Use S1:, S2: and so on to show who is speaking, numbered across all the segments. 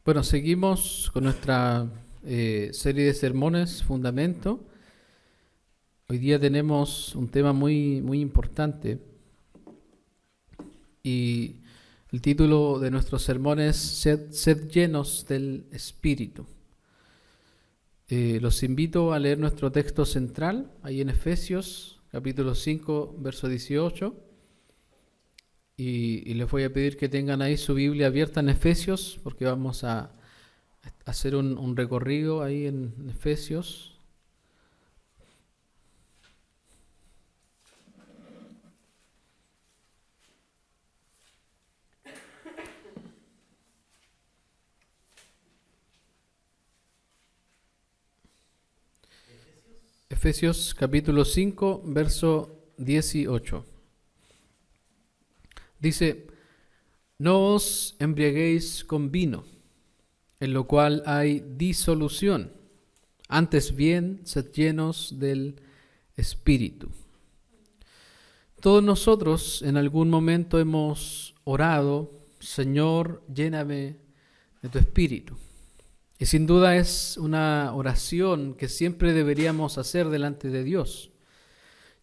S1: Bueno, seguimos con nuestra serie de sermones, Fundamento. Hoy día tenemos un tema muy importante y el título de nuestro sermón es Sed llenos del Espíritu. Los invito a leer nuestro texto central, ahí en Efesios, capítulo 5, verso 18. Y les voy a pedir que tengan ahí su Biblia abierta en Efesios, porque vamos a hacer un recorrido ahí en Efesios. Efesios capítulo 5, verso 18. Dice: No os embriaguéis con vino, en lo cual hay disolución, antes bien sed llenos del Espíritu. Todos nosotros en algún momento hemos orado: Señor, lléname de tu Espíritu. Y sin duda es una oración que siempre deberíamos hacer delante de Dios.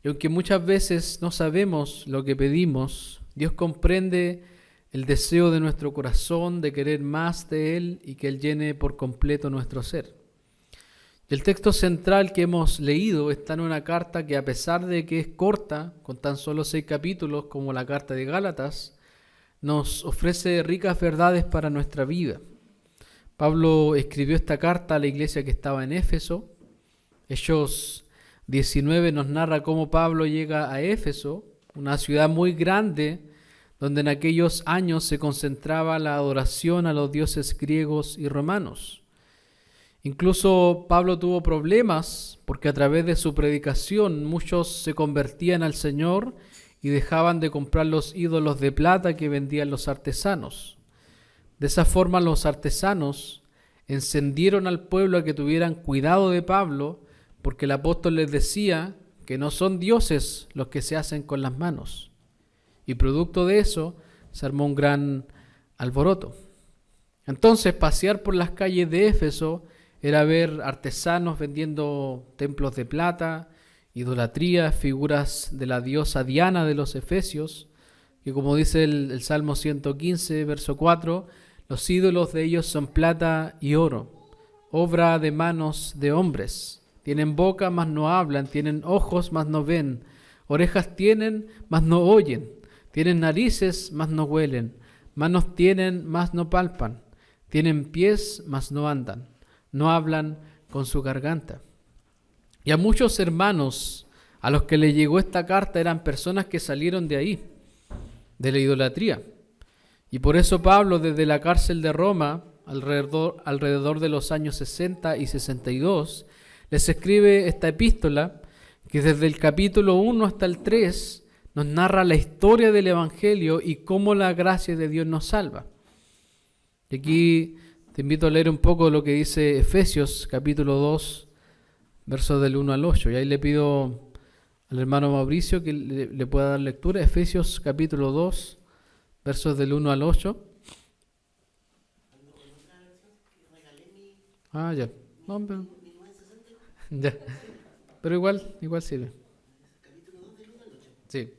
S1: Y aunque muchas veces no sabemos lo que pedimos, Dios comprende el deseo de nuestro corazón de querer más de Él y que Él llene por completo nuestro ser. Y el texto central que hemos leído está en una carta que, a pesar de que es corta, con tan solo 6 capítulos como la carta de Gálatas, nos ofrece ricas verdades para nuestra vida. Pablo escribió esta carta a la iglesia que estaba en Éfeso. Hechos 19 nos narra cómo Pablo llega a Éfeso, una ciudad muy grande, donde en aquellos años se concentraba la adoración a los dioses griegos y romanos. Incluso Pablo tuvo problemas porque a través de su predicación muchos se convertían al Señor y dejaban de comprar los ídolos de plata que vendían los artesanos. De esa forma los artesanos encendieron al pueblo a que tuvieran cuidado de Pablo, porque el apóstol les decía que no son dioses los que se hacen con las manos. Y producto de eso se armó un gran alboroto. Entonces, pasear por las calles de Éfeso era ver artesanos vendiendo templos de plata, idolatría, figuras de la diosa Diana de los efesios, que, como dice el Salmo 115, verso 4, los ídolos de ellos son plata y oro, obra de manos de hombres. Tienen boca, mas no hablan; tienen ojos, mas no ven; orejas tienen, mas no oyen; tienen narices, mas no huelen; manos tienen, mas no palpan; tienen pies, mas no andan; no hablan con su garganta. Y a muchos hermanos a los que le llegó esta carta eran personas que salieron de ahí, de la idolatría. Y por eso Pablo, desde la cárcel de Roma, alrededor de los años 60 y 62, les escribe esta epístola que desde el capítulo 1 hasta el 3 nos narra la historia del Evangelio y cómo la gracia de Dios nos salva. Y aquí te invito a leer un poco lo que dice Efesios capítulo 2, versos del 1 al 8. Y ahí le pido al hermano Mauricio que le pueda dar lectura. Efesios capítulo 2, versos del 1 al 8. Ah, ya. No, pero, ya. Pero igual sirve. Sí.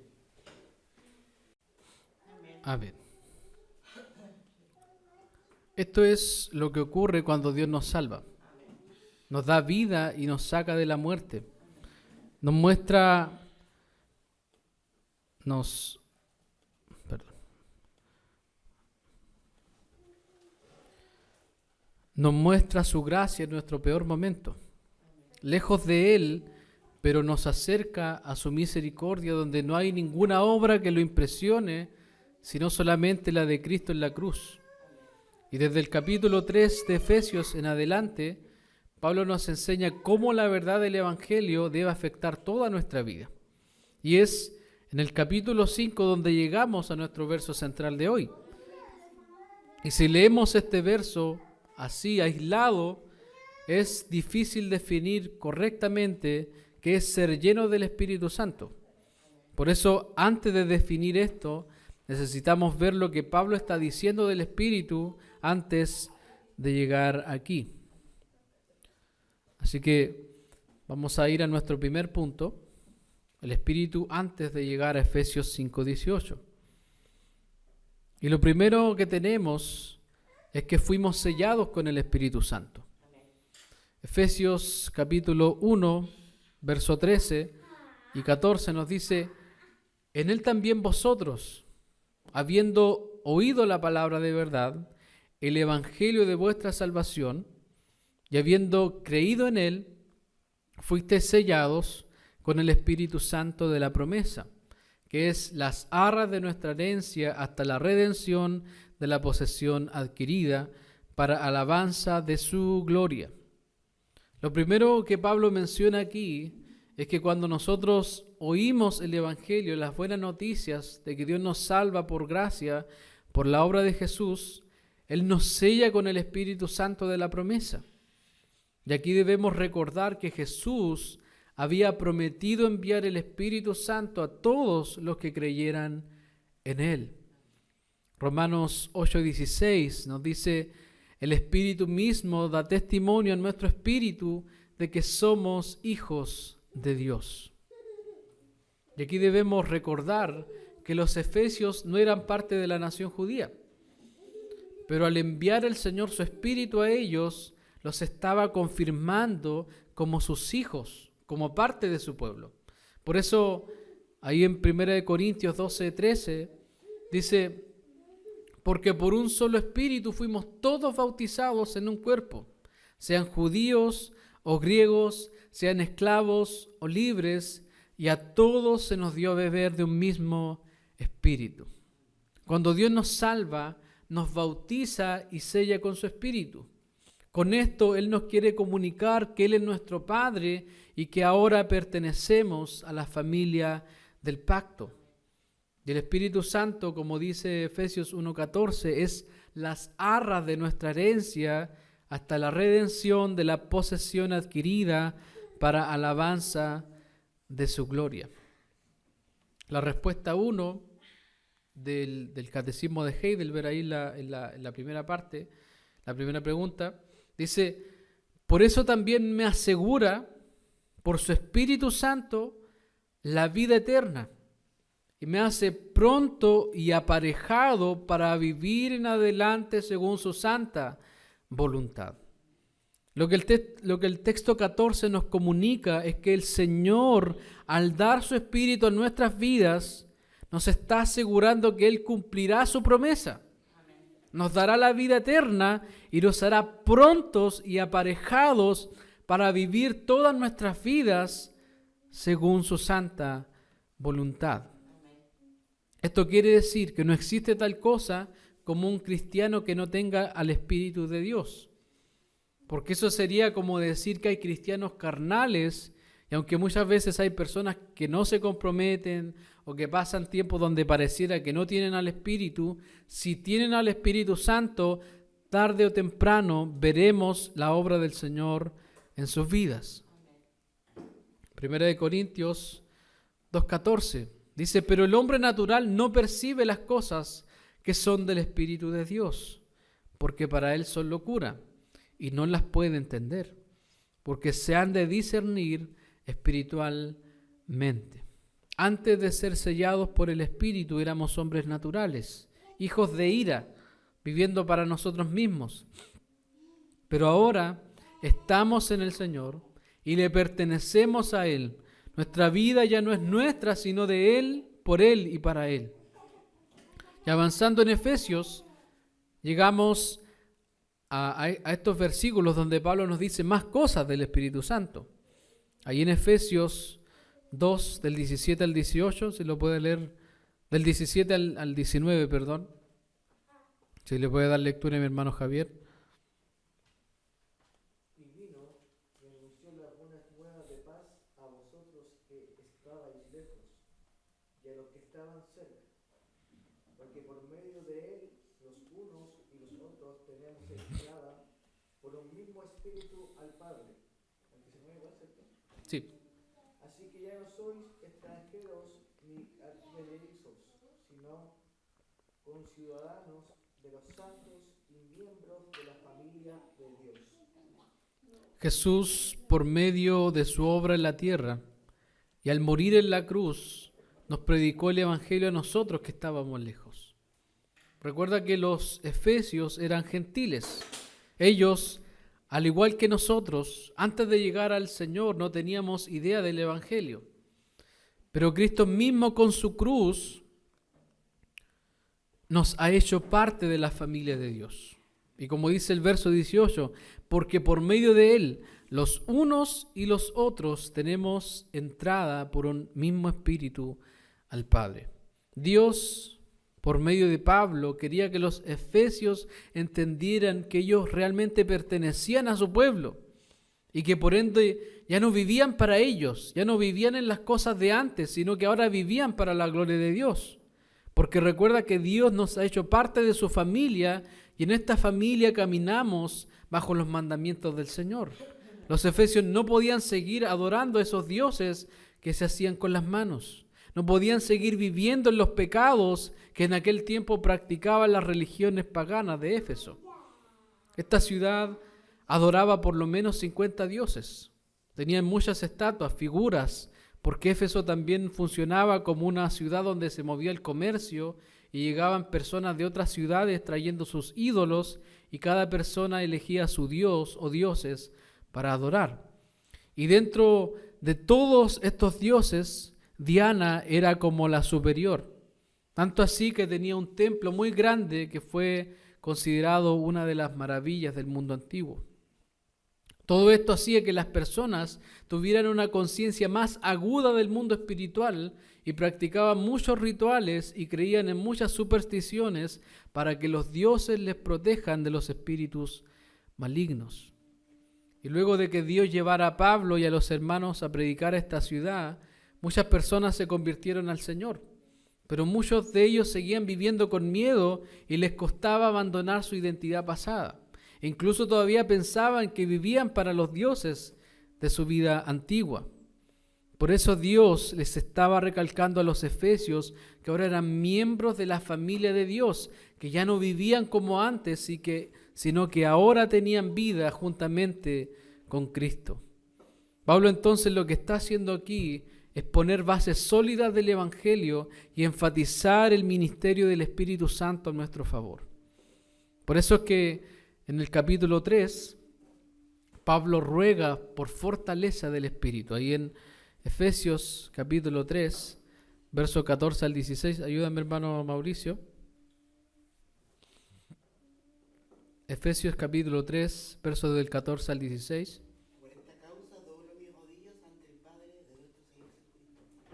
S1: Amén. Esto es lo que ocurre cuando Dios nos salva. Nos da vida y nos saca de la muerte. Nos muestra su gracia en nuestro peor momento. Lejos de Él, pero nos acerca a su misericordia, donde no hay ninguna obra que lo impresione, sino solamente la de Cristo en la cruz. Y desde el capítulo 3 de Efesios en adelante, Pablo nos enseña cómo la verdad del Evangelio debe afectar toda nuestra vida. Y es en el capítulo 5 donde llegamos a nuestro verso central de hoy. Y si leemos este verso así, aislado, es difícil definir correctamente qué es ser lleno del Espíritu Santo. Por eso, antes de definir esto, necesitamos ver lo que Pablo está diciendo del Espíritu antes de llegar aquí. Así que vamos a ir a nuestro primer punto, el Espíritu antes de llegar a Efesios 5:18. Y lo primero que tenemos es que fuimos sellados con el Espíritu Santo. Efesios capítulo 1, verso 13 y 14 nos dice: en él también vosotros, habiendo oído la palabra de verdad, el evangelio de vuestra salvación, y habiendo creído en él, fuisteis sellados con el Espíritu Santo de la promesa, que es las arras de nuestra herencia hasta la redención de la posesión adquirida para alabanza de su gloria. Lo primero que Pablo menciona aquí es que cuando nosotros oímos el Evangelio, las buenas noticias de que Dios nos salva por gracia, por la obra de Jesús, Él nos sella con el Espíritu Santo de la promesa. Y aquí debemos recordar que Jesús había prometido enviar el Espíritu Santo a todos los que creyeran en Él. Romanos 8:16 nos dice: el Espíritu mismo da testimonio en nuestro espíritu de que somos hijos de Dios. Y aquí debemos recordar que los efesios no eran parte de la nación judía, pero al enviar el Señor su Espíritu a ellos, los estaba confirmando como sus hijos, como parte de su pueblo. Por eso, ahí en 1 Corintios 12:13, dice: porque por un solo Espíritu fuimos todos bautizados en un cuerpo, sean judíos o griegos, sean esclavos o libres, y a todos se nos dio a beber de un mismo Espíritu. Cuando Dios nos salva, nos bautiza y sella con su Espíritu. Con esto Él nos quiere comunicar que Él es nuestro Padre y que ahora pertenecemos a la familia del pacto. Y el Espíritu Santo, como dice Efesios 1:14, es las arras de nuestra herencia hasta la redención de la posesión adquirida para alabanza de su gloria. La respuesta 1 del Catecismo de Heidelberg, ahí en la primera parte, la primera pregunta, dice: por eso también me asegura por su Espíritu Santo la vida eterna, y me hace pronto y aparejado para vivir en adelante según su santa voluntad. Lo que el texto 14 nos comunica es que el Señor, al dar su Espíritu a nuestras vidas, nos está asegurando que Él cumplirá su promesa. Nos dará la vida eterna y nos hará prontos y aparejados para vivir todas nuestras vidas según su santa voluntad. Esto quiere decir que no existe tal cosa como un cristiano que no tenga al Espíritu de Dios. Porque eso sería como decir que hay cristianos carnales, y aunque muchas veces hay personas que no se comprometen o que pasan tiempos donde pareciera que no tienen al Espíritu, si tienen al Espíritu Santo, tarde o temprano veremos la obra del Señor en sus vidas. 1 Corintios 2:14 dice: pero el hombre natural no percibe las cosas que son del Espíritu de Dios, porque para él son locura, y no las puede entender, porque se han de discernir espiritualmente. Antes de ser sellados por el Espíritu éramos hombres naturales, hijos de ira, viviendo para nosotros mismos. Pero ahora estamos en el Señor y le pertenecemos a Él. Nuestra vida ya no es nuestra, sino de Él, por Él y para Él. Y avanzando en Efesios, llegamos a estos versículos donde Pablo nos dice más cosas del Espíritu Santo. Ahí en Efesios 2, del 17 al 18, si lo puede leer, del 17 al 19, perdón. Si le puede dar lectura a mi hermano Javier.
S2: Y vino y anunció las buenas nuevas de paz a vosotros que estabais lejos y a los que estaban cerca, porque por medio de él los unos y los otros tenemos entrada por un mismo espíritu al Padre. Aunque se mueva, ¿cierto?
S1: Sí.
S2: Así que ya no sois extranjeros ni advenedizos, sino conciudadanos de los santos y miembros de la familia
S1: Jesús, por medio de su obra en la tierra y al morir en la cruz, nos predicó el Evangelio a nosotros que estábamos lejos. Recuerda que los efesios eran gentiles. Ellos, al igual que nosotros, antes de llegar al Señor no teníamos idea del Evangelio. Pero Cristo mismo con su cruz nos ha hecho parte de la familia de Dios. Y como dice el verso 18, porque por medio de Él, los unos y los otros tenemos entrada por un mismo espíritu al Padre. Dios, por medio de Pablo, quería que los efesios entendieran que ellos realmente pertenecían a su pueblo y que por ende ya no vivían para ellos, ya no vivían en las cosas de antes, sino que ahora vivían para la gloria de Dios. Porque recuerda que Dios nos ha hecho parte de su familia y en esta familia caminamos bajo los mandamientos del Señor. Los efesios no podían seguir adorando a esos dioses que se hacían con las manos. No podían seguir viviendo en los pecados que en aquel tiempo practicaban las religiones paganas de Éfeso. Esta ciudad adoraba por lo menos 50 dioses. Tenían muchas estatuas, figuras, porque Éfeso también funcionaba como una ciudad donde se movía el comercio y llegaban personas de otras ciudades trayendo sus ídolos y cada persona elegía a su dios o dioses para adorar. Y dentro de todos estos dioses, Diana era como la superior. Tanto así que tenía un templo muy grande que fue considerado una de las maravillas del mundo antiguo. Todo esto hacía que las personas tuvieran una conciencia más aguda del mundo espiritual y practicaban muchos rituales y creían en muchas supersticiones para que los dioses les protejan de los espíritus malignos. Y luego de que Dios llevara a Pablo y a los hermanos a predicar a esta ciudad, muchas personas se convirtieron al Señor, pero muchos de ellos seguían viviendo con miedo y les costaba abandonar su identidad pasada. E incluso todavía pensaban que vivían para los dioses de su vida antigua. Por eso Dios les estaba recalcando a los efesios que ahora eran miembros de la familia de Dios, que ya no vivían como antes, sino que ahora tenían vida juntamente con Cristo. Pablo entonces lo que está haciendo aquí es poner bases sólidas del Evangelio y enfatizar el ministerio del Espíritu Santo a nuestro favor. Por eso es que en el capítulo 3, Pablo ruega por fortaleza del Espíritu. Ahí en Efesios capítulo 3, verso 14 al 16. Ayúdame, hermano Mauricio. Efesios capítulo 3, verso del 14 al 16.
S3: Por esta causa doblo mis rodillas ante el Padre de nuestro Señor Jesucristo,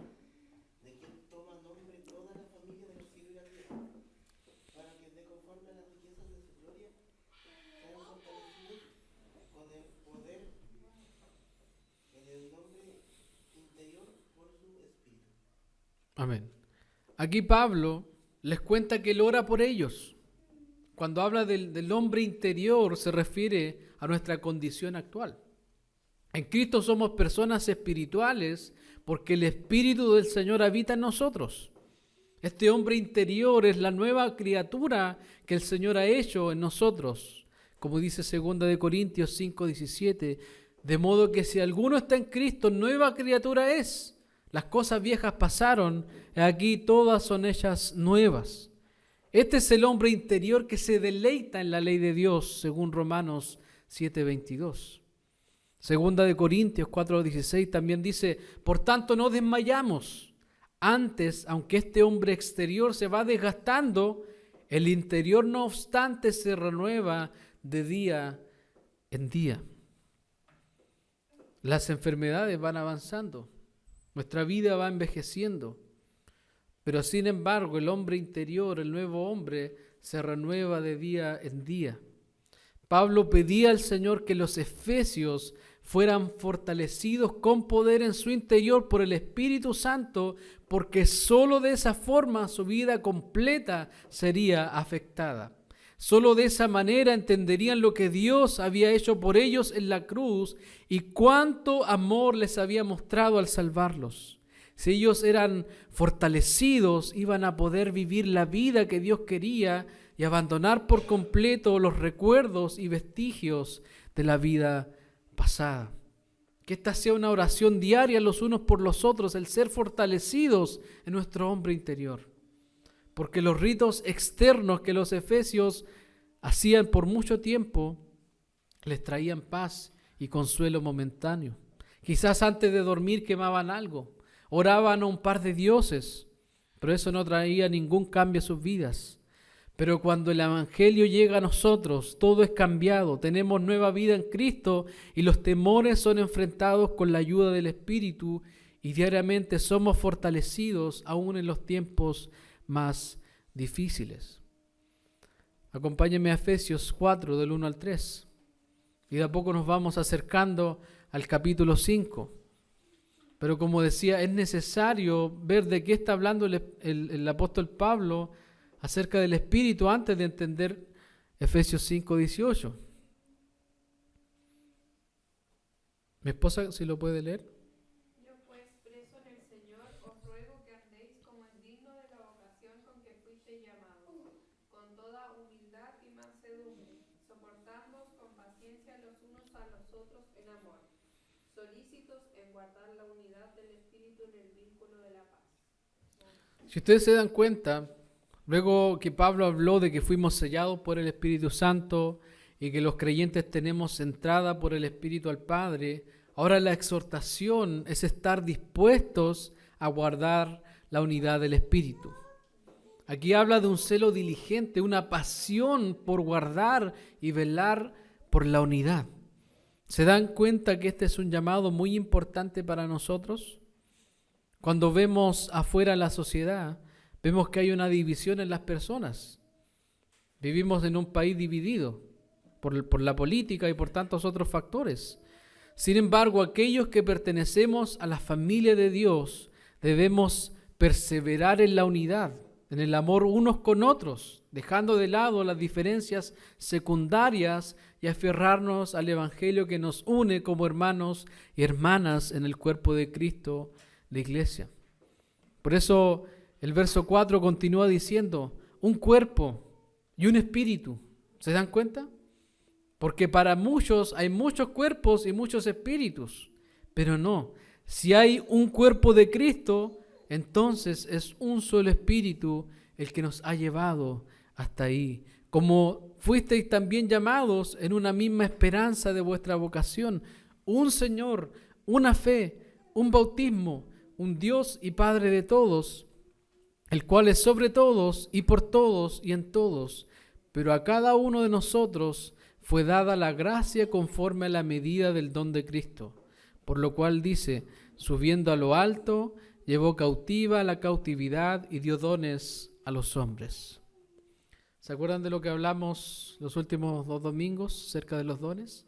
S3: de quien toma nombre toda la familia de los cielos y la tierra, para que de conforme a las riquezas de su gloria sean fortalecidos con el poder en el hombre interior por su Espíritu.
S1: Amén. Aquí Pablo les cuenta que él ora por ellos. Cuando habla del hombre interior se refiere a nuestra condición actual. En Cristo somos personas espirituales porque el Espíritu del Señor habita en nosotros. Este hombre interior es la nueva criatura que el Señor ha hecho en nosotros. Como dice 2 Corintios 5:17, de modo que si alguno está en Cristo, nueva criatura es. Las cosas viejas pasaron, y aquí todas son hechas nuevas. Este es el hombre interior que se deleita en la ley de Dios, según Romanos 7:22. 2 Corintios 4:16 también dice, por tanto no desmayamos. Antes, aunque este hombre exterior se va desgastando, el interior no obstante se renueva de día en día. Las enfermedades van avanzando, nuestra vida va envejeciendo. Pero sin embargo, el hombre interior, el nuevo hombre, se renueva de día en día. Pablo pedía al Señor que los efesios fueran fortalecidos con poder en su interior por el Espíritu Santo, porque sólo de esa forma su vida completa sería afectada. Sólo de esa manera entenderían lo que Dios había hecho por ellos en la cruz y cuánto amor les había mostrado al salvarlos. Si ellos eran fortalecidos, iban a poder vivir la vida que Dios quería y abandonar por completo los recuerdos y vestigios de la vida pasada. Que esta sea una oración diaria los unos por los otros, el ser fortalecidos en nuestro hombre interior. Porque los ritos externos que los efesios hacían por mucho tiempo les traían paz y consuelo momentáneo. Quizás antes de dormir quemaban algo, oraban a un par de dioses, pero eso no traía ningún cambio a sus vidas. Pero cuando el Evangelio llega a nosotros, todo es cambiado, tenemos nueva vida en Cristo y los temores son enfrentados con la ayuda del Espíritu y diariamente somos fortalecidos aún en los tiempos más difíciles. Acompáñenme a Efesios 4, del 1 al 3. Y de a poco nos vamos acercando al capítulo 5. Pero como decía, es necesario ver de qué está hablando el apóstol Pablo acerca del Espíritu antes de entender Efesios 5, 18. Mi esposa, si lo puede leer.
S4: Yo pues, preso en el Señor, os ruego que andéis como es digno de la vocación con que fuisteis llamados, con toda humildad y mansedumbre, soportándoos con paciencia los unos a los otros en amor, solícitos en guardar la unidad del Espíritu en el vínculo de la paz.
S1: Si ustedes se dan cuenta, luego que Pablo habló de que fuimos sellados por el Espíritu Santo y que los creyentes tenemos entrada por el Espíritu al Padre, ahora la exhortación es estar dispuestos a guardar la unidad del Espíritu. Aquí habla de un celo diligente, una pasión por guardar y velar por la unidad. ¿Se dan cuenta que este es un llamado muy importante para nosotros? Cuando vemos afuera la sociedad, vemos que hay una división en las personas. Vivimos en un país dividido por la política y por tantos otros factores. Sin embargo, aquellos que pertenecemos a la familia de Dios debemos perseverar en la unidad, en el amor unos con otros, dejando de lado las diferencias secundarias y aferrarnos al Evangelio que nos une como hermanos y hermanas en el cuerpo de Cristo, la iglesia. Por eso el verso 4 continúa diciendo, un cuerpo y un espíritu. ¿Se dan cuenta? Porque para muchos hay muchos cuerpos y muchos espíritus, pero no. Si hay un cuerpo de Cristo, entonces es un solo espíritu el que nos ha llevado hasta ahí. Como fuisteis también llamados en una misma esperanza de vuestra vocación, un Señor, una fe, un bautismo, un Dios y Padre de todos, el cual es sobre todos y por todos y en todos, pero a cada uno de nosotros fue dada la gracia conforme a la medida del don de Cristo, por lo cual dice, subiendo a lo alto, llevó cautiva la cautividad y dio dones a los hombres. ¿Se acuerdan de lo que hablamos los últimos 2 domingos acerca de los dones?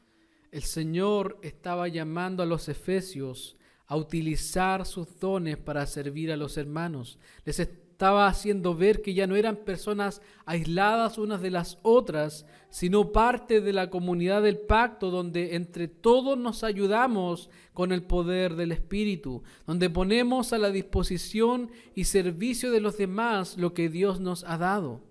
S1: El Señor estaba llamando a los efesios a utilizar sus dones para servir a los hermanos. Les estaba haciendo ver que ya no eran personas aisladas unas de las otras, sino parte de la comunidad del pacto, donde entre todos nos ayudamos con el poder del Espíritu, donde ponemos a la disposición y servicio de los demás lo que Dios nos ha dado.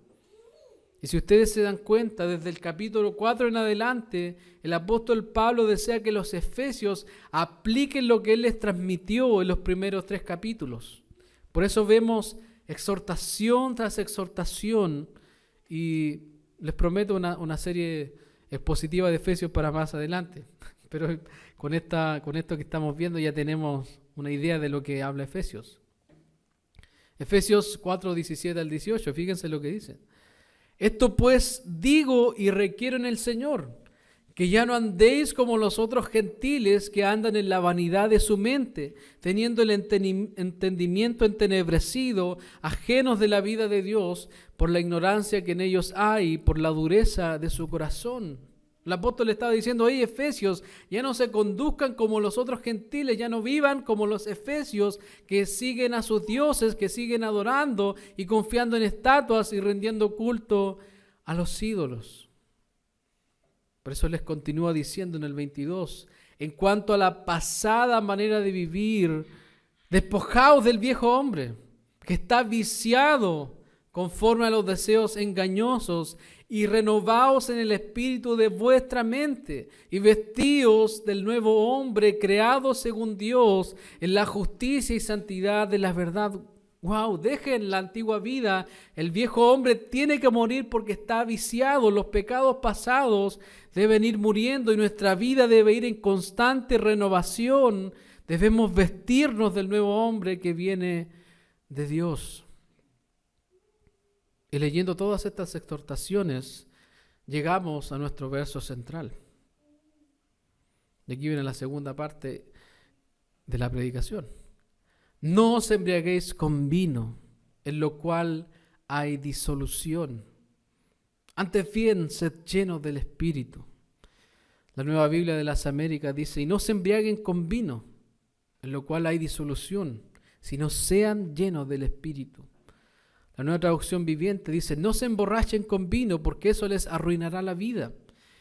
S1: Y si ustedes se dan cuenta, desde el capítulo 4 en adelante, el apóstol Pablo desea que los efesios apliquen lo que él les transmitió en los primeros 3 capítulos. Por eso vemos exhortación tras exhortación, y les prometo una serie expositiva de Efesios para más adelante. Pero con esto que estamos viendo ya tenemos una idea de lo que habla Efesios. Efesios 4, 17 al 18, fíjense lo que dice. Esto pues digo y requiero en el Señor, que ya no andéis como los otros gentiles que andan en la vanidad de su mente, teniendo el entendimiento entenebrecido, ajenos de la vida de Dios, por la ignorancia que en ellos hay, por la dureza de su corazón. El apóstol le estaba diciendo, hey efesios, ya no se conduzcan como los otros gentiles, ya no vivan como los efesios que siguen a sus dioses, que siguen adorando y confiando en estatuas y rendiendo culto a los ídolos. Por eso les continúa diciendo en el 22, en cuanto a la pasada manera de vivir, despojaos del viejo hombre, que está viciado conforme a los deseos engañosos, y renovaos en el espíritu de vuestra mente, y vestíos del nuevo hombre creado según Dios, en la justicia y santidad de la verdad. Wow, dejen la antigua vida. El viejo hombre tiene que morir porque está viciado. Los pecados pasados deben ir muriendo y nuestra vida debe ir en constante renovación. Debemos vestirnos del nuevo hombre que viene de Dios. Y leyendo todas estas exhortaciones, llegamos a nuestro verso central. Y aquí viene la segunda parte de la predicación. No os embriaguéis con vino, en lo cual hay disolución. Antes bien, sed llenos del Espíritu. La Nueva Biblia de las Américas dice, y no se embriaguen con vino, en lo cual hay disolución, sino sean llenos del Espíritu. La Nueva Traducción Viviente dice, no se emborrachen con vino, porque eso les arruinará la vida.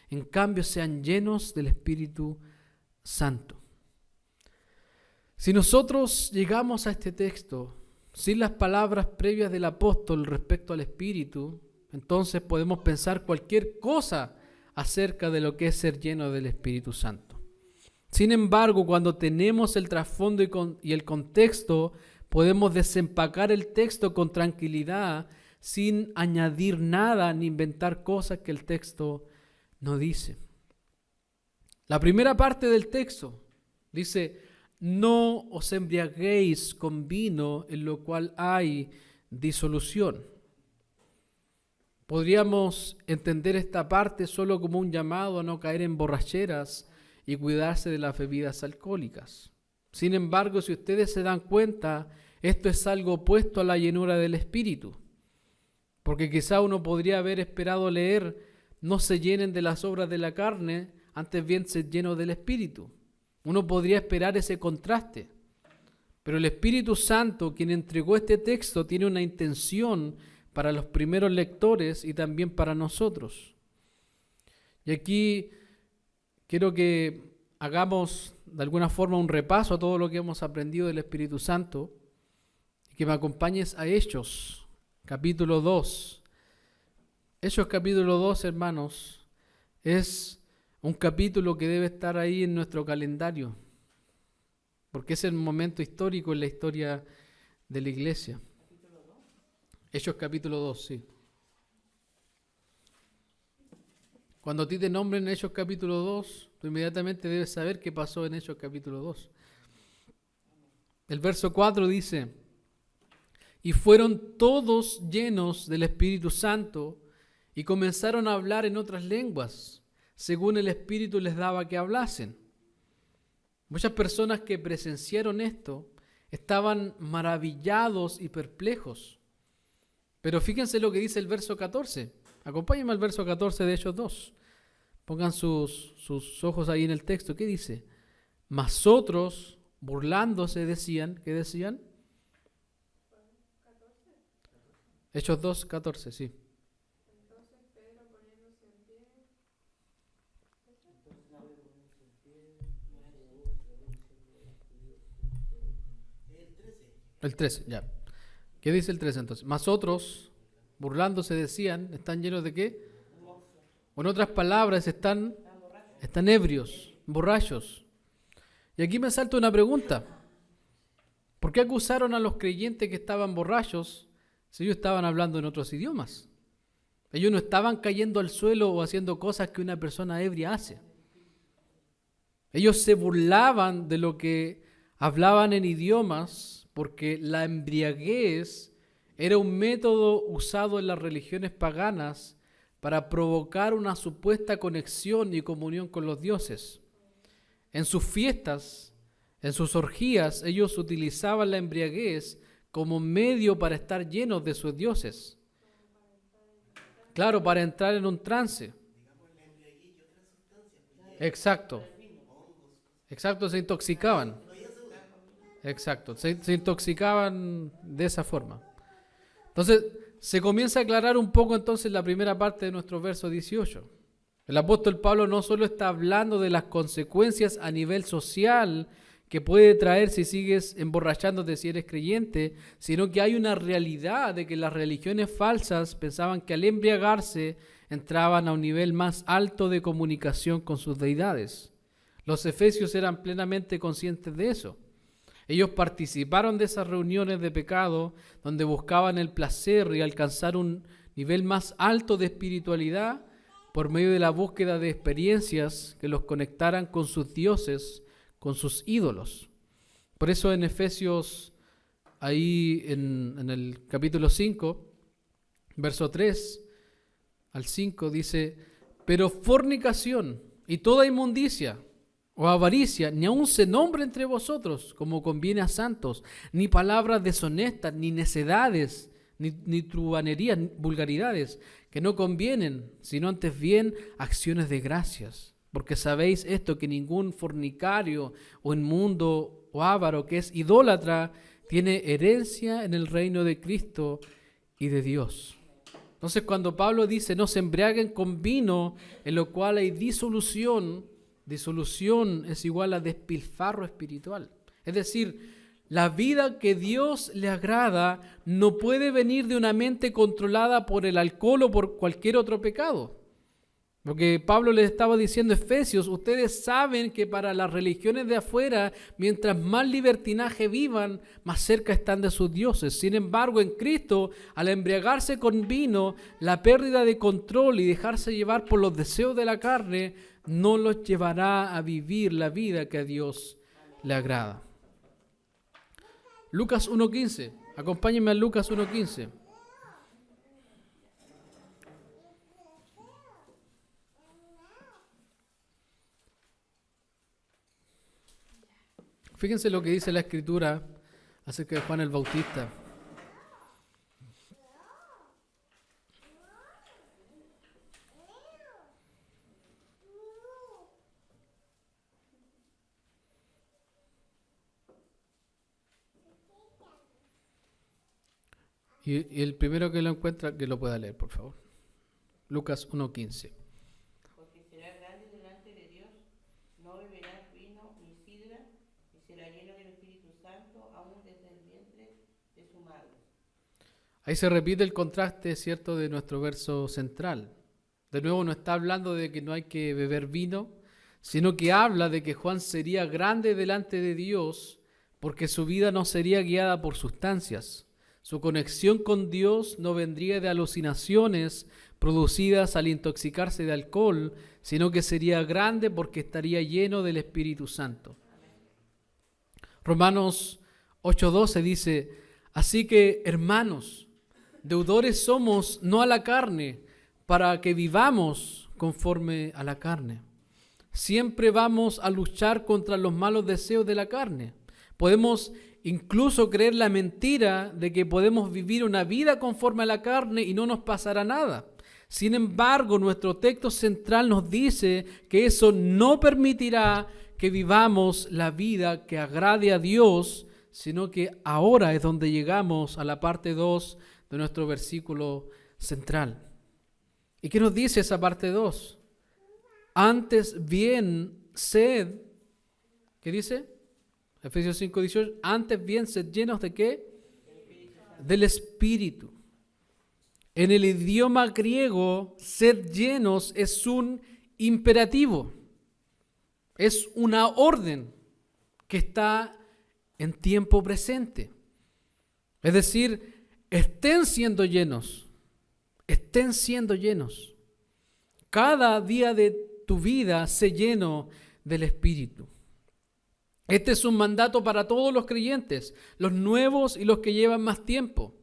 S1: En cambio, sean llenos del Espíritu Santo. Si nosotros llegamos a este texto sin las palabras previas del apóstol respecto al Espíritu, entonces podemos pensar cualquier cosa acerca de lo que es ser lleno del Espíritu Santo. Sin embargo, cuando tenemos el trasfondo y el contexto, podemos desempacar el texto con tranquilidad, sin añadir nada ni inventar cosas que el texto no dice. La primera parte del texto dice, no os embriaguéis con vino, en lo cual hay disolución. Podríamos entender esta parte solo como un llamado a no caer en borracheras y cuidarse de las bebidas alcohólicas. Sin embargo, si ustedes se dan cuenta, esto es algo opuesto a la llenura del Espíritu. Porque quizá uno podría haber esperado leer, no se llenen de las obras de la carne, antes bien se llenos del Espíritu. Uno podría esperar ese contraste. Pero el Espíritu Santo, quien entregó este texto, tiene una intención para los primeros lectores y también para nosotros. Y aquí quiero que hagamos de alguna forma un repaso a todo lo que hemos aprendido del Espíritu Santo y que me acompañes a Hechos, capítulo 2. Hechos capítulo 2, hermanos, es un capítulo que debe estar ahí en nuestro calendario, porque es el momento histórico en la historia de la iglesia. Hechos capítulo 2, sí. Cuando a ti te nombren Hechos capítulo 2, tú inmediatamente debes saber qué pasó en Hechos capítulo 2. El verso 4 dice, y fueron todos llenos del Espíritu Santo y comenzaron a hablar en otras lenguas, según el Espíritu les daba que hablasen. Muchas personas que presenciaron esto estaban maravillados y perplejos. Pero fíjense lo que dice el verso 14. Acompáñenme al verso 14 de Hechos 2. Pongan sus ojos ahí en el texto. ¿Qué dice? Mas otros, burlándose, decían, ¿qué decían? Hechos 2, 14, sí.
S4: Entonces Pedro poniéndose en pie.
S1: El 13, ya. ¿Qué dice el 13 entonces? Mas otros, burlándose, decían, ¿están llenos de qué? O en otras palabras, están ebrios, borrachos. Y aquí me salta una pregunta. ¿Por qué acusaron a los creyentes que estaban borrachos si ellos estaban hablando en otros idiomas? Ellos no estaban cayendo al suelo o haciendo cosas que una persona ebria hace. Ellos se burlaban de lo que hablaban en idiomas porque la embriaguez era un método usado en las religiones paganas para provocar una supuesta conexión y comunión con los dioses. En sus fiestas, en sus orgías, ellos utilizaban la embriaguez como medio para estar llenos de sus dioses. Claro, para entrar en un trance. Exacto. Exacto, se intoxicaban. Exacto, se intoxicaban de esa forma. Entonces, se comienza a aclarar un poco entonces la primera parte de nuestro verso 18. El apóstol Pablo no solo está hablando de las consecuencias a nivel social que puede traer si sigues emborrachándote si eres creyente, sino que hay una realidad de que las religiones falsas pensaban que al embriagarse entraban a un nivel más alto de comunicación con sus deidades. Los efesios eran plenamente conscientes de eso. Ellos participaron de esas reuniones de pecado donde buscaban el placer y alcanzar un nivel más alto de espiritualidad por medio de la búsqueda de experiencias que los conectaran con sus dioses, con sus ídolos. Por eso en Efesios, ahí en el capítulo 5, verso 3 al 5, dice: pero fornicación y toda inmundicia o avaricia, ni aun se nombre entre vosotros, como conviene a santos, ni palabras deshonestas, ni necedades, ni truhanerías, ni vulgaridades, que no convienen, sino antes bien acciones de gracias. Porque sabéis esto, que ningún fornicario o inmundo o avaro que es idólatra tiene herencia en el reino de Cristo y de Dios. Entonces cuando Pablo dice no se embriaguen con vino, en lo cual hay disolución es igual a despilfarro espiritual. Es decir, la vida que Dios le agrada no puede venir de una mente controlada por el alcohol o por cualquier otro pecado. Porque Pablo les estaba diciendo a Efesios, ustedes saben que para las religiones de afuera, mientras más libertinaje vivan, más cerca están de sus dioses. Sin embargo, en Cristo, al embriagarse con vino, la pérdida de control y dejarse llevar por los deseos de la carne, no los llevará a vivir la vida que a Dios le agrada. Lucas 1.15. Acompáñenme a Lucas 1.15. Fíjense lo que dice la Escritura acerca de Juan el Bautista. Y el primero que lo encuentra, que lo pueda leer, por favor. Lucas 1.15.
S3: Porque será grande delante de Dios, no beberá vino ni sidra, y será lleno del Espíritu Santo, aún desde el vientre de su madre.
S1: Ahí se repite el contraste, ¿cierto?, de nuestro verso central. De nuevo no está hablando de que no hay que beber vino, sino que habla de que Juan sería grande delante de Dios porque su vida no sería guiada por sustancias. Su conexión con Dios no vendría de alucinaciones producidas al intoxicarse de alcohol, sino que sería grande porque estaría lleno del Espíritu Santo. Romanos 8:12 dice: así que, hermanos, deudores somos no a la carne, para que vivamos conforme a la carne. Siempre vamos a luchar contra los malos deseos de la carne. Podemos incluso creer la mentira de que podemos vivir una vida conforme a la carne y no nos pasará nada. Sin embargo, nuestro texto central nos dice que eso no permitirá que vivamos la vida que agrade a Dios, sino que ahora es donde llegamos a la parte 2 de nuestro versículo central. ¿Y qué nos dice esa parte 2? Antes bien, sed, ¿qué dice? Efesios 5:18, antes bien sed llenos ¿de qué? Del Espíritu. En el idioma griego, sed llenos es un imperativo, es una orden que está en tiempo presente. Es decir, estén siendo llenos, estén siendo llenos. Cada día de tu vida sé lleno del Espíritu. Este es un mandato para todos los creyentes, los nuevos y los que llevan más tiempo.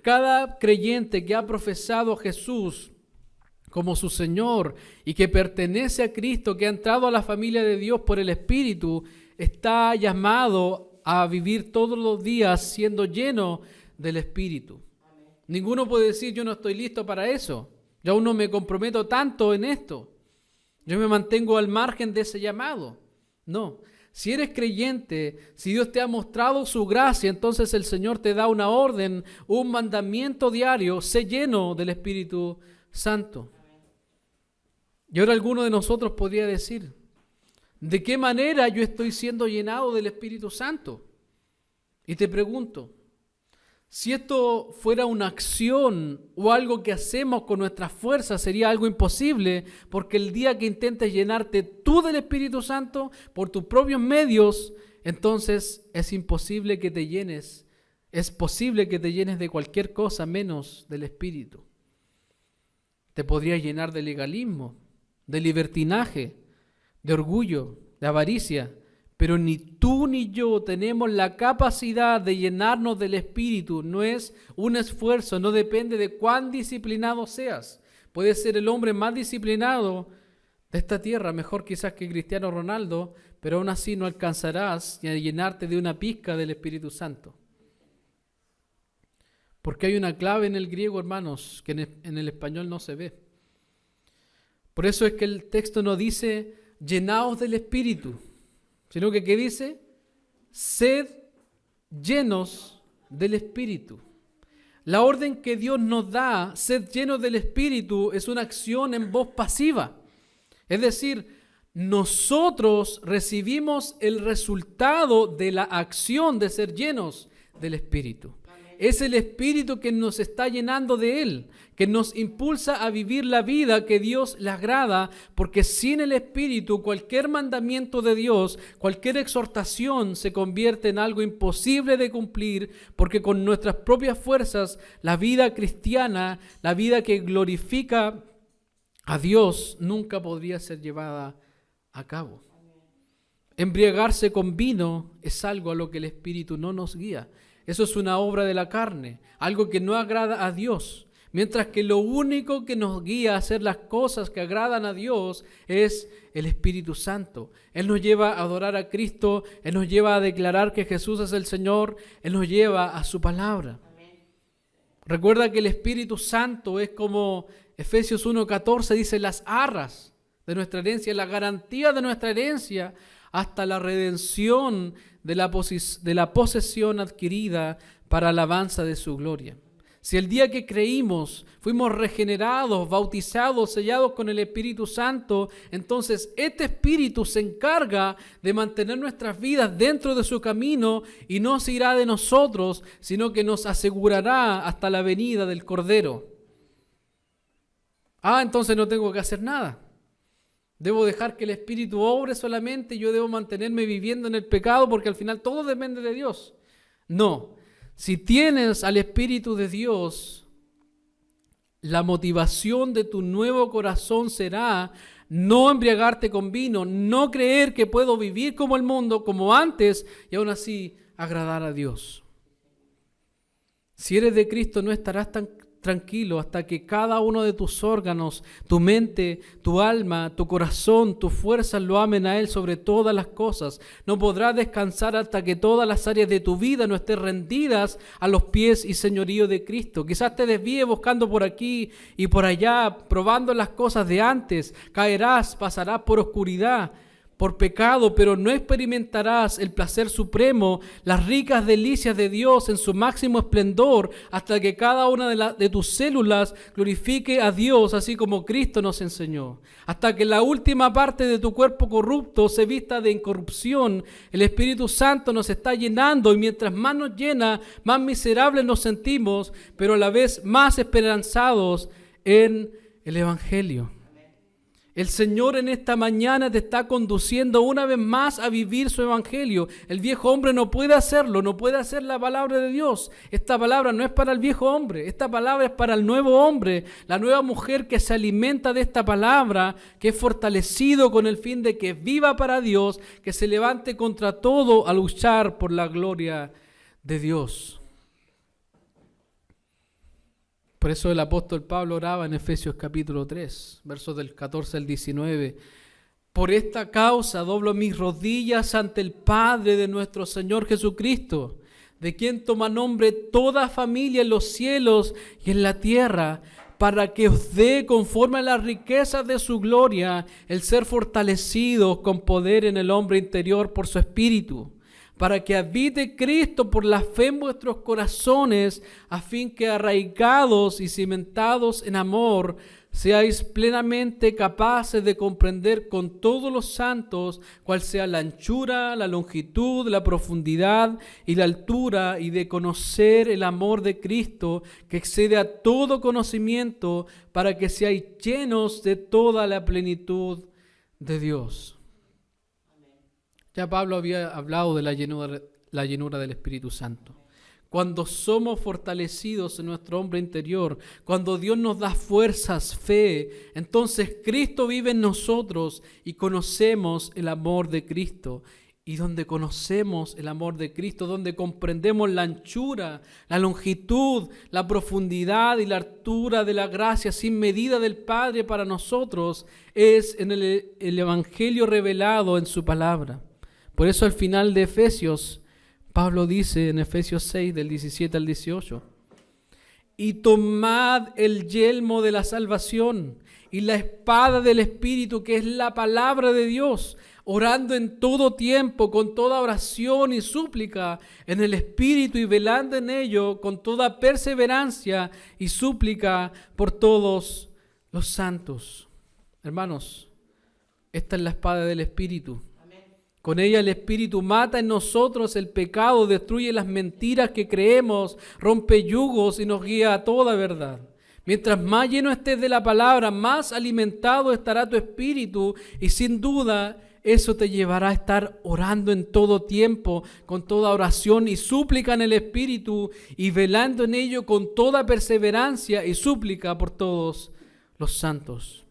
S1: Cada creyente que ha profesado a Jesús como su Señor y que pertenece a Cristo, que ha entrado a la familia de Dios por el Espíritu, está llamado a vivir todos los días siendo lleno del Espíritu. Amén. Ninguno puede decir: yo no estoy listo para eso, yo aún no me comprometo tanto en esto, yo me mantengo al margen de ese llamado. No. Si eres creyente, si Dios te ha mostrado su gracia, entonces el Señor te da una orden, un mandamiento diario: sé lleno del Espíritu Santo. Y ahora alguno de nosotros podría decir: ¿De qué manera yo estoy siendo llenado del Espíritu Santo? Y te pregunto, si esto fuera una acción o algo que hacemos con nuestras fuerzas, sería algo imposible, porque el día que intentes llenarte tú del Espíritu Santo por tus propios medios, entonces es imposible que te llenes. Es posible que te llenes de cualquier cosa menos del Espíritu. Te podrías llenar de legalismo, de libertinaje, de orgullo, de avaricia, pero ni tú ni yo tenemos la capacidad de llenarnos del Espíritu. No es un esfuerzo, no depende de cuán disciplinado seas. Puedes ser el hombre más disciplinado de esta tierra, mejor quizás que Cristiano Ronaldo, pero aún así no alcanzarás ni a llenarte de una pizca del Espíritu Santo. Porque hay una clave en el griego, hermanos, que en el español no se ve. Por eso es que el texto no dice llenaos del Espíritu, sino que ¿qué dice? Sed llenos del Espíritu. La orden que Dios nos da, sed llenos del Espíritu, es una acción en voz pasiva. Es decir, nosotros recibimos el resultado de la acción de ser llenos del Espíritu. Es el Espíritu que nos está llenando de Él, que nos impulsa a vivir la vida que Dios le agrada, porque sin el Espíritu cualquier mandamiento de Dios, cualquier exhortación se convierte en algo imposible de cumplir, porque con nuestras propias fuerzas la vida cristiana, la vida que glorifica a Dios, nunca podría ser llevada a cabo. Embriagarse con vino es algo a lo que el Espíritu no nos guía. Eso es una obra de la carne, algo que no agrada a Dios. Mientras que lo único que nos guía a hacer las cosas que agradan a Dios es el Espíritu Santo. Él nos lleva a adorar a Cristo, Él nos lleva a declarar que Jesús es el Señor, Él nos lleva a su palabra. Recuerda que el Espíritu Santo es como Efesios 1:14 dice, las arras de nuestra herencia, la garantía de nuestra herencia hasta la redención de la posesión adquirida para alabanza de su gloria. Si el día que creímos fuimos regenerados, bautizados, sellados con el Espíritu Santo, entonces este Espíritu se encarga de mantener nuestras vidas dentro de su camino y no se irá de nosotros, sino que nos asegurará hasta la venida del Cordero. Entonces no tengo que hacer nada. Debo dejar que el Espíritu obre solamente y yo debo mantenerme viviendo en el pecado porque al final todo depende de Dios. No, si tienes al Espíritu de Dios, la motivación de tu nuevo corazón será no embriagarte con vino, no creer que puedo vivir como el mundo, como antes, y aún así agradar a Dios. Si eres de Cristo no estarás tan tranquilo hasta que cada uno de tus órganos, tu mente, tu alma, tu corazón, tus fuerzas lo amen a Él sobre todas las cosas. No podrás descansar hasta que todas las áreas de tu vida no estén rendidas a los pies y señorío de Cristo. Quizás te desvíes buscando por aquí y por allá, probando las cosas de antes. Caerás, pasarás por oscuridad, por pecado, pero no experimentarás el placer supremo, las ricas delicias de Dios en su máximo esplendor, hasta que cada una de tus células glorifique a Dios, así como Cristo nos enseñó. Hasta que la última parte de tu cuerpo corrupto se vista de incorrupción, el Espíritu Santo nos está llenando, y mientras más nos llena, más miserables nos sentimos, pero a la vez más esperanzados en el Evangelio. El Señor en esta mañana te está conduciendo una vez más a vivir su evangelio. El viejo hombre no puede hacerlo, no puede hacer la palabra de Dios. Esta palabra no es para el viejo hombre, esta palabra es para el nuevo hombre, la nueva mujer que se alimenta de esta palabra, que es fortalecido con el fin de que viva para Dios, que se levante contra todo a luchar por la gloria de Dios. Por eso el apóstol Pablo oraba en Efesios capítulo 3, versos del 14 al 19. Por esta causa doblo mis rodillas ante el Padre de nuestro Señor Jesucristo, de quien toma nombre toda familia en los cielos y en la tierra, para que os dé conforme a las riquezas de su gloria el ser fortalecidos con poder en el hombre interior por su Espíritu, para que habite Cristo por la fe en vuestros corazones, a fin que arraigados y cimentados en amor, seáis plenamente capaces de comprender con todos los santos cuál sea la anchura, la longitud, la profundidad y la altura, y de conocer el amor de Cristo que excede a todo conocimiento, para que seáis llenos de toda la plenitud de Dios. Ya Pablo había hablado de la llenura del Espíritu Santo. Cuando somos fortalecidos en nuestro hombre interior, cuando Dios nos da fuerzas, fe, entonces Cristo vive en nosotros y conocemos el amor de Cristo. Y donde conocemos el amor de Cristo, donde comprendemos la anchura, la longitud, la profundidad y la altura de la gracia sin medida del Padre para nosotros, es en el Evangelio revelado en su palabra. Por eso al final de Efesios, Pablo dice en Efesios 6, del 17 al 18, y tomad el yelmo de la salvación y la espada del Espíritu, que es la palabra de Dios, orando en todo tiempo, con toda oración y súplica en el Espíritu, y velando en ello con toda perseverancia y súplica por todos los santos. Hermanos, esta es la espada del Espíritu. Con ella el Espíritu mata en nosotros el pecado, destruye las mentiras que creemos, rompe yugos y nos guía a toda verdad. Mientras más lleno estés de la palabra, más alimentado estará tu espíritu, y sin duda eso te llevará a estar orando en todo tiempo, con toda oración y súplica en el Espíritu, y velando en ello con toda perseverancia y súplica por todos los santos.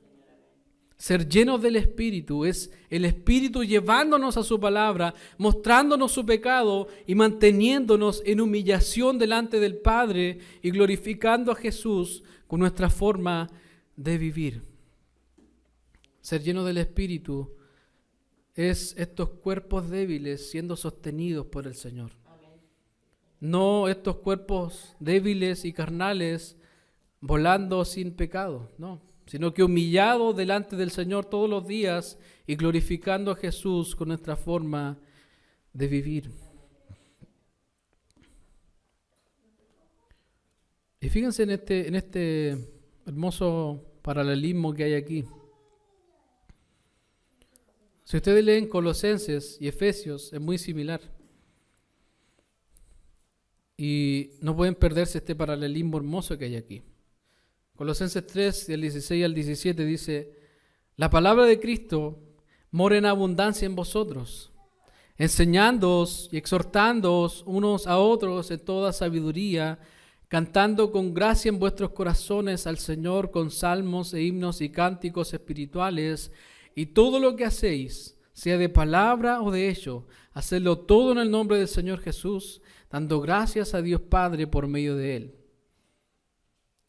S1: Ser llenos del Espíritu es el Espíritu llevándonos a su palabra, mostrándonos su pecado y manteniéndonos en humillación delante del Padre y glorificando a Jesús con nuestra forma de vivir. Ser lleno del Espíritu es estos cuerpos débiles siendo sostenidos por el Señor. No estos cuerpos débiles y carnales volando sin pecado, no, sino que humillados delante del Señor todos los días y glorificando a Jesús con nuestra forma de vivir. Y fíjense en este hermoso paralelismo que hay aquí. Si ustedes leen Colosenses y Efesios, es muy similar. Y no pueden perderse este paralelismo hermoso que hay aquí. Colosenses 3, del 16 al 17 dice: la palabra de Cristo mora en abundancia en vosotros, enseñándoos y exhortándoos unos a otros en toda sabiduría, cantando con gracia en vuestros corazones al Señor con salmos e himnos y cánticos espirituales, y todo lo que hacéis, sea de palabra o de hecho, hacedlo todo en el nombre del Señor Jesús, dando gracias a Dios Padre por medio de Él.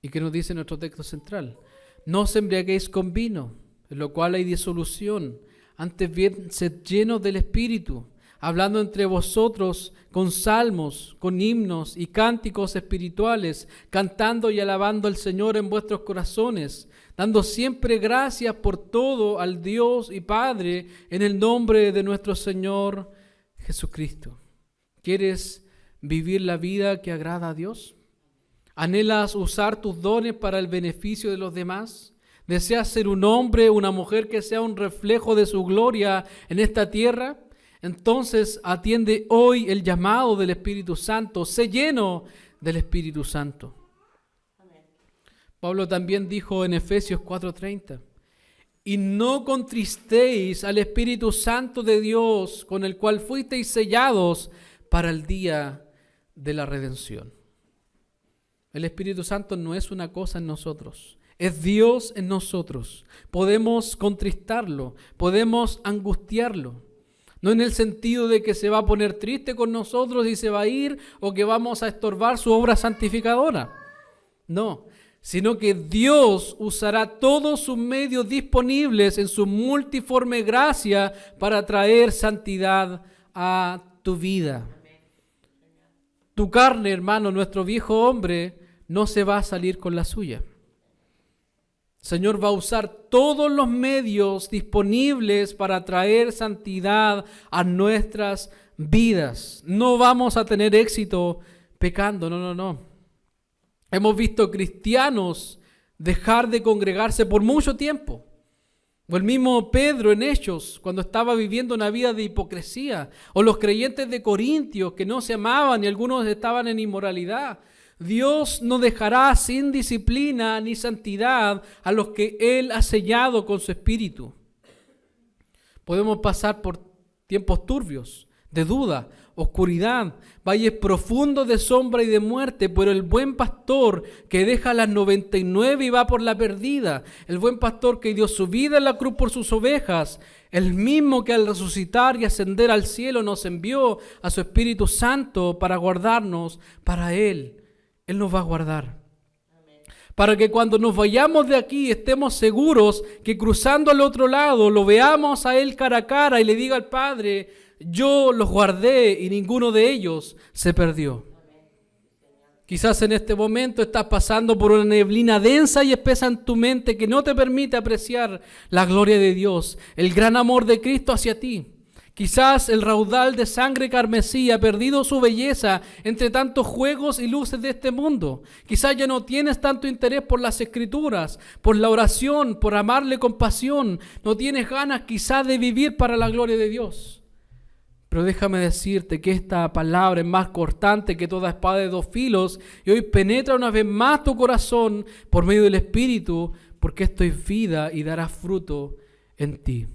S1: ¿Y qué nos dice nuestro texto central? No os embriaguéis con vino, en lo cual hay disolución, antes bien sed llenos del Espíritu, hablando entre vosotros con salmos, con himnos y cánticos espirituales, cantando y alabando al Señor en vuestros corazones, dando siempre gracias por todo al Dios y Padre en el nombre de nuestro Señor Jesucristo. ¿Quieres vivir la vida que agrada a Dios? ¿Anhelas usar tus dones para el beneficio de los demás? ¿Deseas ser un hombre, una mujer que sea un reflejo de su gloria en esta tierra? Entonces atiende hoy el llamado del Espíritu Santo. Sé lleno del Espíritu Santo. Amén. Pablo también dijo en Efesios 4:30: y no contristéis al Espíritu Santo de Dios, con el cual fuisteis sellados para el día de la redención. El Espíritu Santo no es una cosa en nosotros, es Dios en nosotros. Podemos contristarlo, podemos angustiarlo. No en el sentido de que se va a poner triste con nosotros y se va a ir, o que vamos a estorbar su obra santificadora. No, sino que Dios usará todos sus medios disponibles en su multiforme gracia para traer santidad a tu vida. Tu carne, hermano, nuestro viejo hombre, no se va a salir con la suya. El Señor va a usar todos los medios disponibles para traer santidad a nuestras vidas. No vamos a tener éxito pecando, no. Hemos visto cristianos dejar de congregarse por mucho tiempo. O el mismo Pedro en Hechos, cuando estaba viviendo una vida de hipocresía. O los creyentes de Corintios que no se amaban y algunos estaban en inmoralidad. Dios no dejará sin disciplina ni santidad a los que Él ha sellado con su Espíritu. Podemos pasar por tiempos turbios, de duda, oscuridad, valles profundos de sombra y de muerte, pero el buen pastor que deja las 99 y va por la perdida, el buen pastor que dio su vida en la cruz por sus ovejas, el mismo que al resucitar y ascender al cielo nos envió a su Espíritu Santo para guardarnos para Él. Él nos va a guardar. Para que cuando nos vayamos de aquí estemos seguros que cruzando al otro lado lo veamos a Él cara a cara y le diga al Padre: yo los guardé y ninguno de ellos se perdió. Quizás en este momento estás pasando por una neblina densa y espesa en tu mente que no te permite apreciar la gloria de Dios, el gran amor de Cristo hacia ti. Quizás el raudal de sangre carmesí ha perdido su belleza entre tantos juegos y luces de este mundo. Quizás ya no tienes tanto interés por las Escrituras, por la oración, por amarle con pasión. No tienes ganas quizás de vivir para la gloria de Dios. Pero déjame decirte que esta palabra es más cortante que toda espada de dos filos y hoy penetra una vez más tu corazón por medio del Espíritu, porque esto es vida y dará fruto en ti.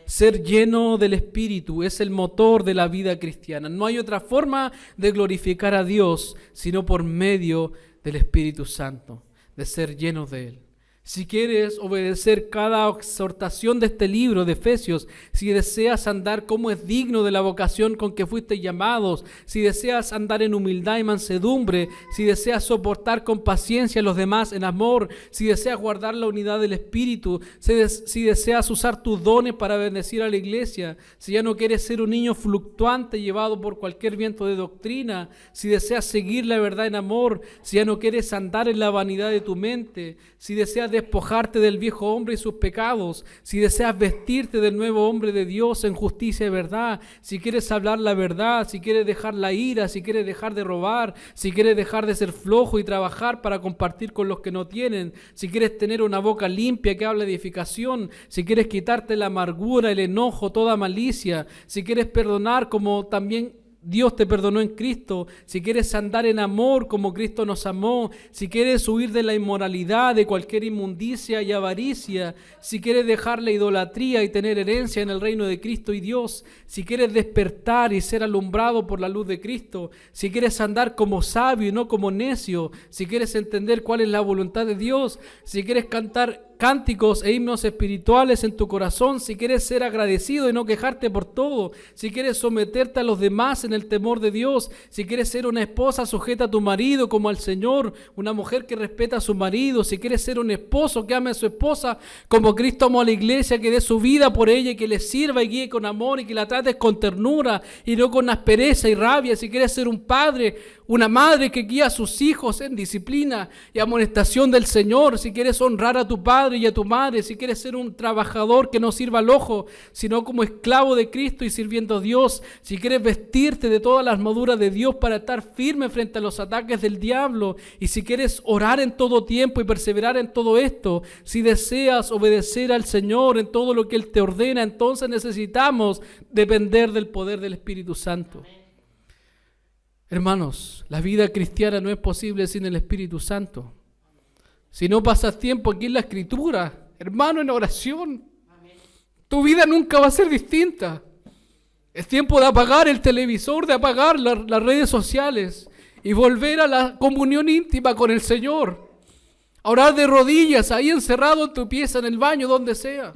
S1: Ser lleno del Espíritu es el motor de la vida cristiana. No hay otra forma de glorificar a Dios sino por medio del Espíritu Santo, de ser llenos de Él. Si quieres obedecer cada exhortación de este libro de Efesios, si deseas andar como es digno de la vocación con que fuiste llamados, si deseas andar en humildad y mansedumbre, si deseas soportar con paciencia a los demás en amor, si deseas guardar la unidad del Espíritu, si deseas usar tus dones para bendecir a la iglesia, si ya no quieres ser un niño fluctuante llevado por cualquier viento de doctrina, si deseas seguir la verdad en amor, si ya no quieres andar en la vanidad de tu mente, si deseas despojarte del viejo hombre y sus pecados, si deseas vestirte del nuevo hombre de Dios en justicia y verdad, si quieres hablar la verdad, si quieres dejar la ira, si quieres dejar de robar, si quieres dejar de ser flojo y trabajar para compartir con los que no tienen, si quieres tener una boca limpia que hable de edificación, si quieres quitarte la amargura, el enojo, toda malicia, si quieres perdonar como también Dios te perdonó en Cristo, si quieres andar en amor como Cristo nos amó, si quieres huir de la inmoralidad, de cualquier inmundicia y avaricia, si quieres dejar la idolatría y tener herencia en el reino de Cristo y Dios, si quieres despertar y ser alumbrado por la luz de Cristo, si quieres andar como sabio y no como necio, si quieres entender cuál es la voluntad de Dios, si quieres cantar cánticos e himnos espirituales en tu corazón, si quieres ser agradecido y no quejarte por todo, si quieres someterte a los demás en el temor de Dios, si quieres ser una esposa sujeta a tu marido como al Señor, una mujer que respeta a su marido, si quieres ser un esposo que ame a su esposa como Cristo amó a la iglesia, que dé su vida por ella y que le sirva y guíe con amor y que la trates con ternura y no con aspereza y rabia, si quieres ser un padre, una madre que guía a sus hijos en disciplina y amonestación del Señor, si quieres honrar a tu padre y a tu madre, si quieres ser un trabajador que no sirva al ojo, sino como esclavo de Cristo y sirviendo a Dios, si quieres vestirte de toda la armadura de Dios para estar firme frente a los ataques del diablo, y si quieres orar en todo tiempo y perseverar en todo esto, si deseas obedecer al Señor en todo lo que Él te ordena, entonces necesitamos depender del poder del Espíritu Santo. Hermanos, la vida cristiana no es posible sin el Espíritu Santo. Si no pasas tiempo aquí en la Escritura, hermano, en oración, tu vida nunca va a ser distinta. Es tiempo de apagar el televisor, de apagar las redes sociales y volver a la comunión íntima con el Señor. A orar de rodillas, ahí encerrado en tu pieza, en el baño, donde sea.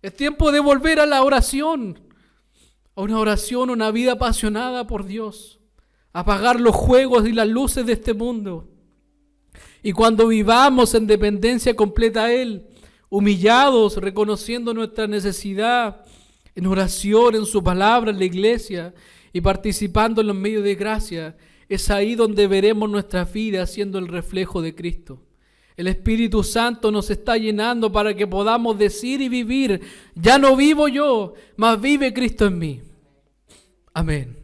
S1: Es tiempo de volver a la oración, a una oración, una vida apasionada por Dios. Apagar los juegos y las luces de este mundo. Y cuando vivamos en dependencia completa a Él, humillados, reconociendo nuestra necesidad, en oración, en su palabra, en la iglesia, y participando en los medios de gracia, es ahí donde veremos nuestra vida siendo el reflejo de Cristo. El Espíritu Santo nos está llenando para que podamos decir y vivir: ya no vivo yo, mas vive Cristo en mí. Amén.